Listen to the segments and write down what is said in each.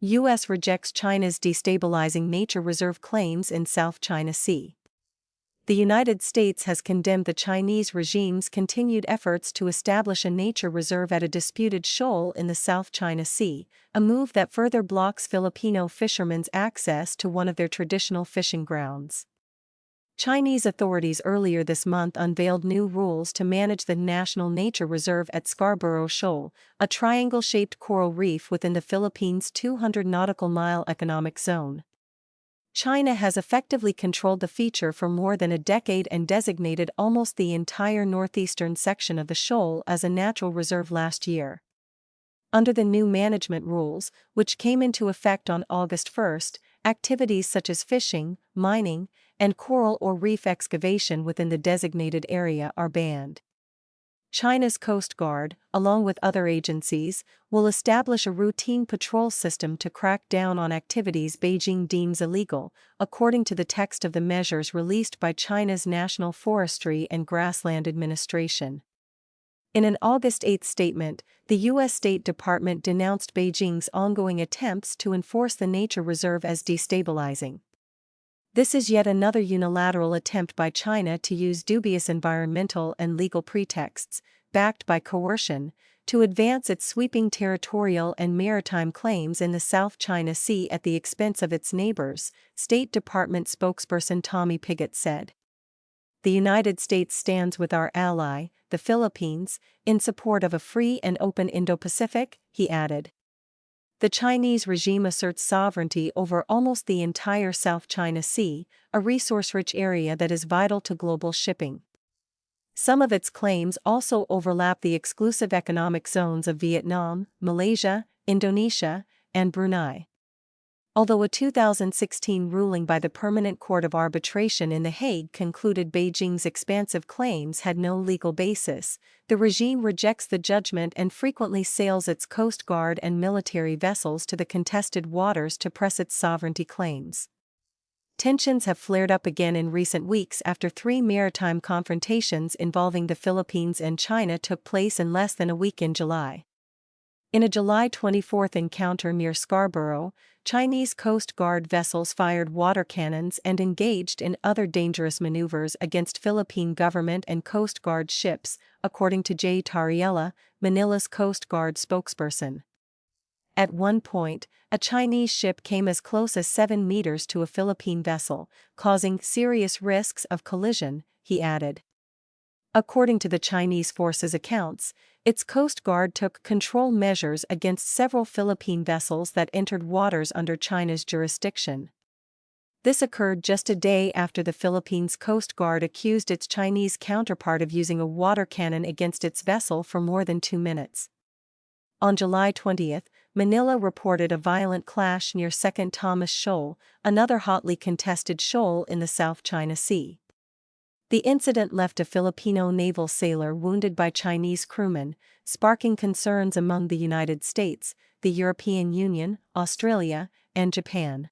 U.S. rejects China's destabilizing nature reserve claims in South China Sea. The United States has condemned the Chinese regime's continued efforts to establish a nature reserve at a disputed shoal in the South China Sea, a move that further blocks Filipino fishermen's access to one of their traditional fishing grounds. Chinese authorities earlier this month unveiled new rules to manage the National Nature Reserve at Scarborough Shoal, a triangle-shaped coral reef within the Philippines' 200 nautical mile economic zone. China has effectively controlled the feature for more than a decade and designated almost the entire northeastern section of the shoal as a natural reserve last year. Under the new management rules, which came into effect on August 1, activities such as fishing, mining, and coral or reef excavation within the designated area are banned. China's Coast Guard, along with other agencies, will establish a routine patrol system to crack down on activities Beijing deems illegal, according to the text of the measures released by China's National Forestry and Grassland Administration. In an August 8 statement, the U.S. State Department denounced Beijing's ongoing attempts to enforce the nature reserve as destabilizing. This is yet another unilateral attempt by China to use dubious environmental and legal pretexts, backed by coercion, to advance its sweeping territorial and maritime claims in the South China Sea at the expense of its neighbors, State Department spokesperson Tommy Pigott said. The United States stands with our ally, the Philippines, in support of a free and open Indo-Pacific, he added. The Chinese regime asserts sovereignty over almost the entire South China Sea, a resource-rich area that is vital to global shipping. Some of its claims also overlap the exclusive economic zones of Vietnam, Malaysia, Indonesia, and Brunei. Although a 2016 ruling by the Permanent Court of Arbitration in The Hague concluded Beijing's expansive claims had no legal basis, the regime rejects the judgment and frequently sails its Coast Guard and military vessels to the contested waters to press its sovereignty claims. Tensions have flared up again in recent weeks after 3 maritime confrontations involving the Philippines and China took place in less than a week in July. In a July 24 encounter near Scarborough, Chinese Coast Guard vessels fired water cannons and engaged in other dangerous maneuvers against Philippine government and Coast Guard ships, according to Jay Tariella, Manila's Coast Guard spokesperson. At one point, a Chinese ship came as close as 7 meters to a Philippine vessel, causing serious risks of collision, he added. According to the Chinese force's accounts, its Coast Guard took control measures against several Philippine vessels that entered waters under China's jurisdiction. This occurred just a day after the Philippines Coast Guard accused its Chinese counterpart of using a water cannon against its vessel for more than 2 minutes. On July 20, Manila reported a violent clash near Second Thomas Shoal, another hotly contested shoal in the South China Sea. The incident left a Filipino naval sailor wounded by Chinese crewmen, sparking concerns among the United States, the European Union, Australia, and Japan.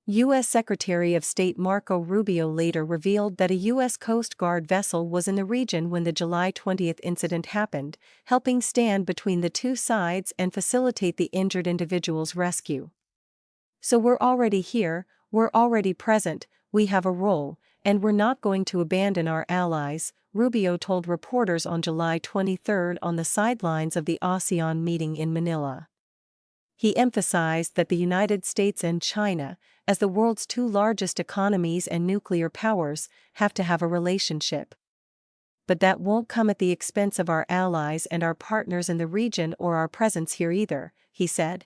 U.S. Secretary of State Marco Rubio later revealed that a U.S. Coast Guard vessel was in the region when the July 20 incident happened, helping stand between the two sides and facilitate the injured individual's rescue. "So we're already here, we're already present, we have a role, and we're not going to abandon our allies," Rubio told reporters on July 23 on the sidelines of the ASEAN meeting in Manila. He emphasized that the United States and China, as the world's 2 largest economies and nuclear powers, have to have a relationship. But that won't come at the expense of our allies and our partners in the region or our presence here either, he said.